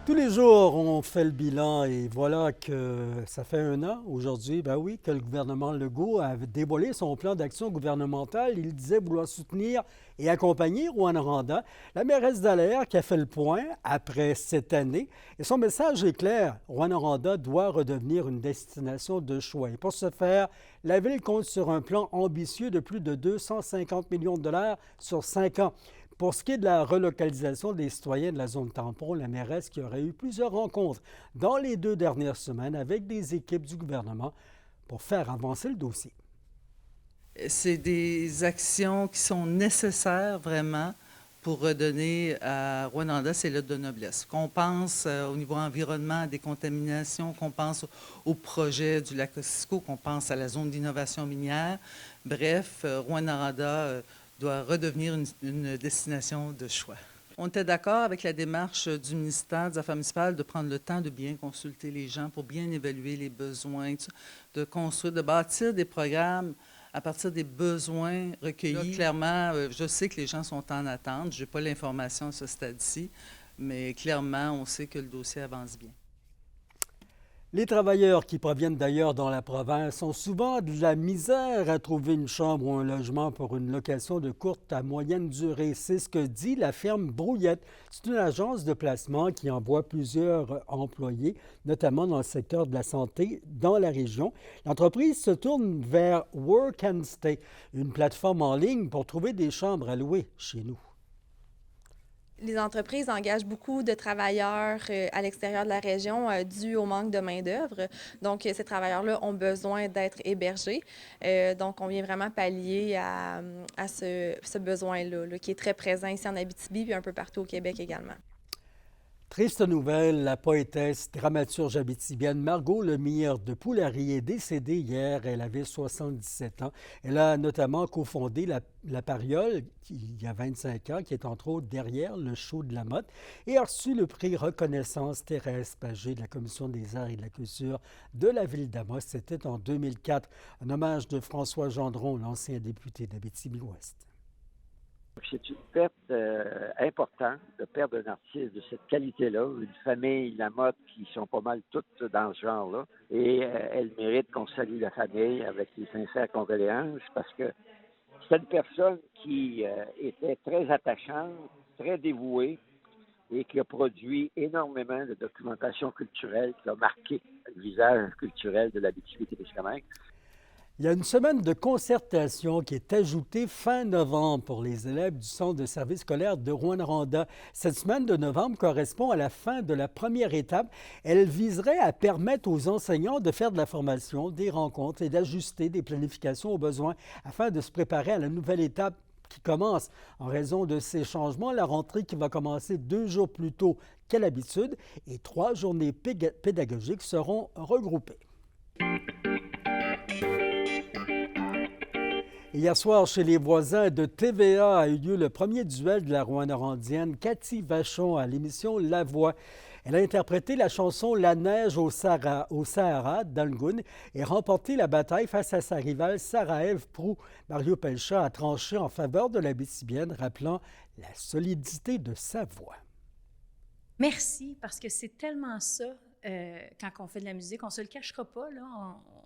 Tous les jours, on fait le bilan et voilà que ça fait un an aujourd'hui, ben oui, que le gouvernement Legault a dévoilé son plan d'action gouvernemental. Il disait vouloir soutenir et accompagner Rouyn-Noranda, la mairesse d'Alaire qui a fait le point après cette année. Et son message est clair, Rouyn-Noranda doit redevenir une destination de choix. Et pour ce faire, la ville compte sur un plan ambitieux de plus de 250 millions de dollars sur 5 ans. Pour ce qui est de la relocalisation des citoyens de la zone tampon, la mairesse qui aurait eu plusieurs rencontres dans les 2 dernières semaines avec des équipes du gouvernement pour faire avancer le dossier. C'est des actions qui sont nécessaires vraiment pour redonner à Rwanda ses lettres de noblesse. Qu'on pense au niveau environnement à des contaminations, qu'on pense au projet du lac Ossisco, qu'on pense à la zone d'innovation minière. Bref, Rwanda doit redevenir une destination de choix. On était d'accord avec la démarche du ministère des Affaires municipales de prendre le temps de bien consulter les gens pour bien évaluer les besoins, de construire, de bâtir des programmes à partir des besoins recueillis. Là, clairement, je sais que les gens sont en attente. Je n'ai pas l'information à ce stade-ci, mais clairement, on sait que le dossier avance bien. Les travailleurs qui proviennent d'ailleurs dans la province ont souvent de la misère à trouver une chambre ou un logement pour une location de courte à moyenne durée. C'est ce que dit la firme Brouillette. C'est une agence de placement qui envoie plusieurs employés, notamment dans le secteur de la santé, dans la région. L'entreprise se tourne vers Work and Stay, une plateforme en ligne pour trouver des chambres à louer chez nous. Les entreprises engagent beaucoup de travailleurs à l'extérieur de la région dû au manque de main-d'œuvre. Donc, ces travailleurs-là ont besoin d'être hébergés. Donc, on vient vraiment pallier à ce besoin-là, là, qui est très présent ici en Abitibi puis un peu partout au Québec également. Triste nouvelle, la poétesse, dramaturge abitibienne Margot Lemire de Poulary est décédée hier. Elle avait 77 ans. Elle a notamment cofondé la Pariole, il y a 25 ans, qui est entre autres derrière le show de la Motte, et a reçu le prix Reconnaissance Thérèse Pagé de la Commission des arts et de la culture de la ville d'Amos. C'était en 2004. Un hommage de François Gendron, l'ancien député d'Abitibi-Ouest. C'est une perte importante de perdre un artiste de cette qualité-là, une famille, la mode, qui sont pas mal toutes dans ce genre-là. Et elle mérite qu'on salue la famille avec les sincères condoléances parce que c'est une personne qui était très attachante, très dévouée et qui a produit énormément de documentation culturelle qui a marqué le visage culturel de l'Abitibi-Témiscamingue. Il y a une semaine de concertation qui est ajoutée fin novembre pour les élèves du Centre de service scolaire de Rouyn-Noranda. Cette semaine de novembre correspond à la fin de la première étape. Elle viserait à permettre aux enseignants de faire de la formation, des rencontres et d'ajuster des planifications aux besoins afin de se préparer à la nouvelle étape qui commence. En raison de ces changements, la rentrée qui va commencer 2 jours plus tôt qu'à l'habitude et 3 journées pédagogiques seront regroupées. Hier soir, chez les voisins de TVA a eu lieu le premier duel de la Rouyn-Norandienne, Cathy Vachon, à l'émission La Voix. Elle a interprété la chanson La neige au Sahara d'Angoun et remporté la bataille face à sa rivale Sarah-Ève Proulx. Mario Pelchat a tranché en faveur de l'Abitibienne, rappelant la solidité de sa voix. Merci, parce que c'est tellement ça. Quand on fait de la musique, on ne se le cachera pas. Là.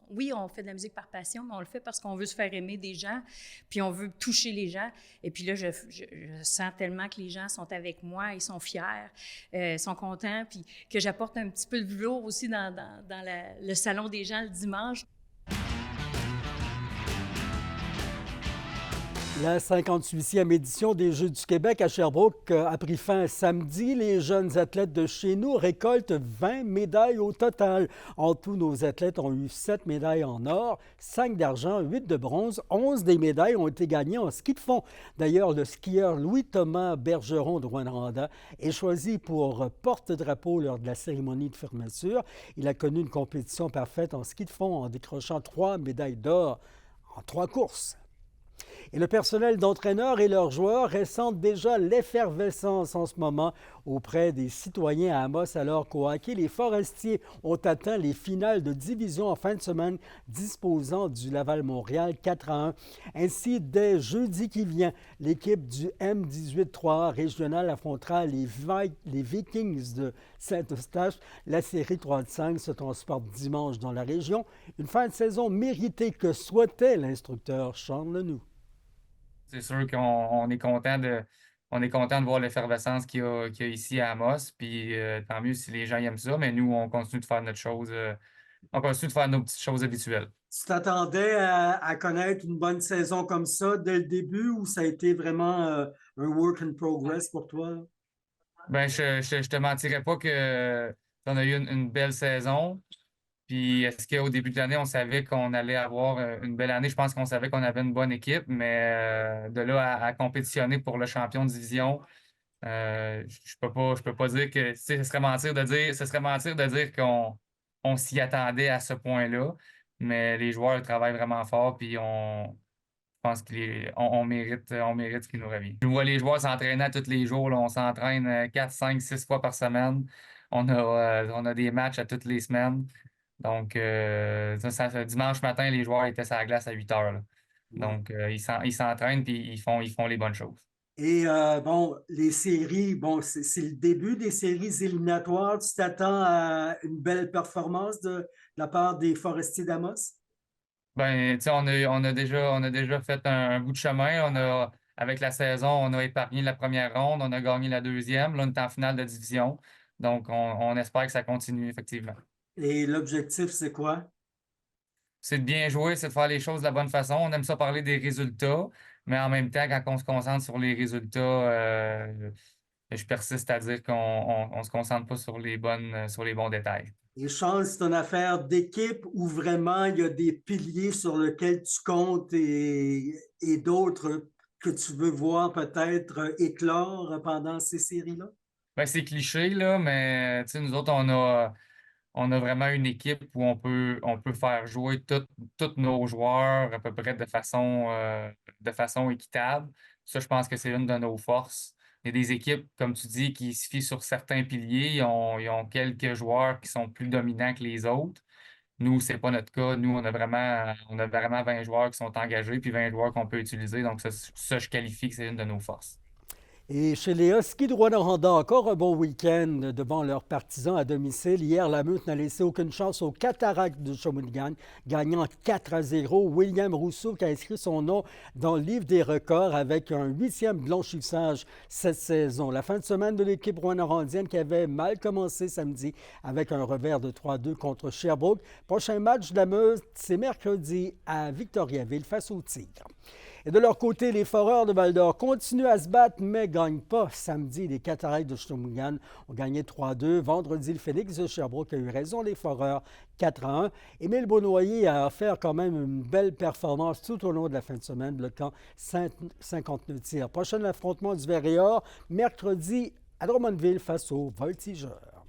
Oui, on fait de la musique par passion, mais on le fait parce qu'on veut se faire aimer des gens, puis on veut toucher les gens. Et puis là, je sens tellement que les gens sont avec moi, ils sont fiers, sont contents, puis que j'apporte un petit peu de velours aussi dans le salon des gens le dimanche. La 58e édition des Jeux du Québec à Sherbrooke a pris fin samedi. Les jeunes athlètes de chez nous récoltent 20 médailles au total. En tout, nos athlètes ont eu 7 médailles en or, 5 d'argent, 8 de bronze. 11 des médailles ont été gagnées en ski de fond. D'ailleurs, le skieur Louis-Thomas Bergeron de Rouyn-Noranda est choisi pour porte-drapeau lors de la cérémonie de fermeture. Il a connu une compétition parfaite en ski de fond en décrochant 3 médailles d'or en 3 courses. Et le personnel d'entraîneurs et leurs joueurs ressentent déjà l'effervescence en ce moment auprès des citoyens à Amos, alors qu'au hockey, les Forestiers ont atteint les finales de division en fin de semaine, disposant du Laval-Montréal 4-1. Ainsi, dès jeudi qui vient, l'équipe du M18-3 régional affrontera les Vikings de Saint-Eustache. La série 3-5 se transporte dimanche dans la région. Une fin de saison méritée que souhaitait l'instructeur Sean Lenou. C'est sûr qu'on est content de voir l'effervescence qu'il y a ici à Amos. Puis tant mieux si les gens aiment ça, mais nous, on continue de faire notre chose. On continue de faire nos petites choses habituelles. Tu t'attendais à connaître une bonne saison comme ça dès le début ou ça a été vraiment un work in progress pour toi? Ben, je te mentirais pas qu'on a eu une belle saison. Puis est-ce qu'au début de l'année, on savait qu'on allait avoir une belle année? Je pense qu'on savait qu'on avait une bonne équipe, mais de là à compétitionner pour le champion de division, je peux pas dire que ce serait mentir de dire qu'on s'y attendait à ce point-là. Mais les joueurs travaillent vraiment fort, puis je pense on mérite ce qui nous revient. Je vois les joueurs s'entraîner tous les jours. Là, on s'entraîne 4, 5, 6 fois par semaine. On a des matchs à toutes les semaines. Donc, dimanche matin, les joueurs étaient sur la glace à 8 heures. Là. Donc, ils s'entraînent et ils font les bonnes choses. Et les séries, c'est le début des séries éliminatoires. Tu t'attends à une belle performance de la part des Forestiers d'Amos? Ben, tu sais, on a déjà fait un bout de chemin. Avec la saison, on a épargné la première ronde, on a gagné la deuxième. Là, on est en finale de division. Donc, on espère que ça continue, effectivement. Et l'objectif, c'est quoi? C'est de bien jouer, c'est de faire les choses de la bonne façon. On aime ça parler des résultats, mais en même temps, quand on se concentre sur les résultats, je persiste à dire qu'on ne se concentre pas sur les bons détails. Et Charles, c'est une affaire d'équipe où vraiment il y a des piliers sur lesquels tu comptes et d'autres que tu veux voir peut-être éclore pendant ces séries-là? Ben, c'est cliché, là, mais nous autres, on a vraiment une équipe où on peut faire jouer tous nos joueurs à peu près de façon équitable. Ça, je pense que c'est une de nos forces. Il y a des équipes, comme tu dis, qui se fient sur certains piliers. Ils ont quelques joueurs qui sont plus dominants que les autres. Nous, c'est pas notre cas. Nous, on a vraiment 20 joueurs qui sont engagés puis 20 joueurs qu'on peut utiliser. Donc, ça, je qualifie que c'est une de nos forces. Et chez les Huskies de Rouyn-Noranda, encore un bon week-end devant leurs partisans à domicile. Hier, la Meute n'a laissé aucune chance aux Cataractes de Shawinigan, gagnant 4-0. William Rousseau qui a inscrit son nom dans le livre des records avec un 8e blanchissage cette saison. La fin de semaine de l'équipe rouyn-norandienne qui avait mal commencé samedi avec un revers de 3-2 contre Sherbrooke. Prochain match de la Meute, c'est mercredi à Victoriaville face aux Tigres. Et de leur côté, les Foreurs de Val-d'Or continuent à se battre, mais ne gagnent pas. Samedi, les Cataractes de Shawinigan ont gagné 3-2. Vendredi, le Phoenix de Sherbrooke a eu raison, les Foreurs 4-1. Émile Beaunoyer a offert quand même une belle performance tout au long de la fin de semaine, bloquant 59 tirs. Prochain affrontement du Vert et Or, mercredi à Drummondville face aux Voltigeurs.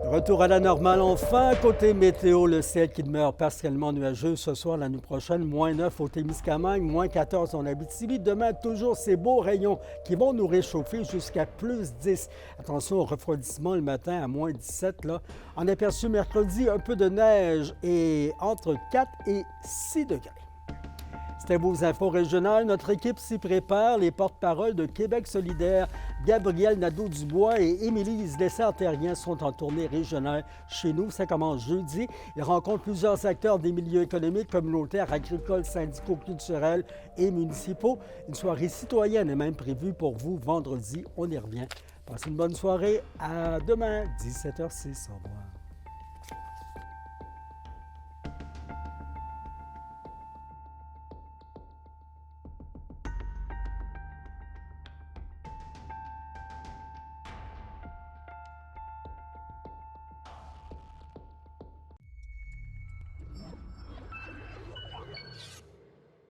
Retour à la normale enfin. Côté météo, le ciel qui demeure partiellement nuageux ce soir, la nuit prochaine, -9 au Témiscamingue, -14 en Abitibi. Demain, toujours ces beaux rayons qui vont nous réchauffer jusqu'à +10. Attention au refroidissement le matin à -17. Là. En aperçu mercredi, un peu de neige et entre 4 et 6 degrés. C'était vos infos régionales. Notre équipe s'y prépare. Les porte-paroles de Québec solidaire, Gabriel Nadeau-Dubois et Émilie Dessert-Terrien sont en tournée régionale chez nous. Ça commence jeudi. Ils rencontrent plusieurs acteurs des milieux économiques, communautaires, agricoles, syndicaux, culturels et municipaux. Une soirée citoyenne est même prévue pour vous vendredi. On y revient. Passez une bonne soirée. À demain, 17h06. Au revoir.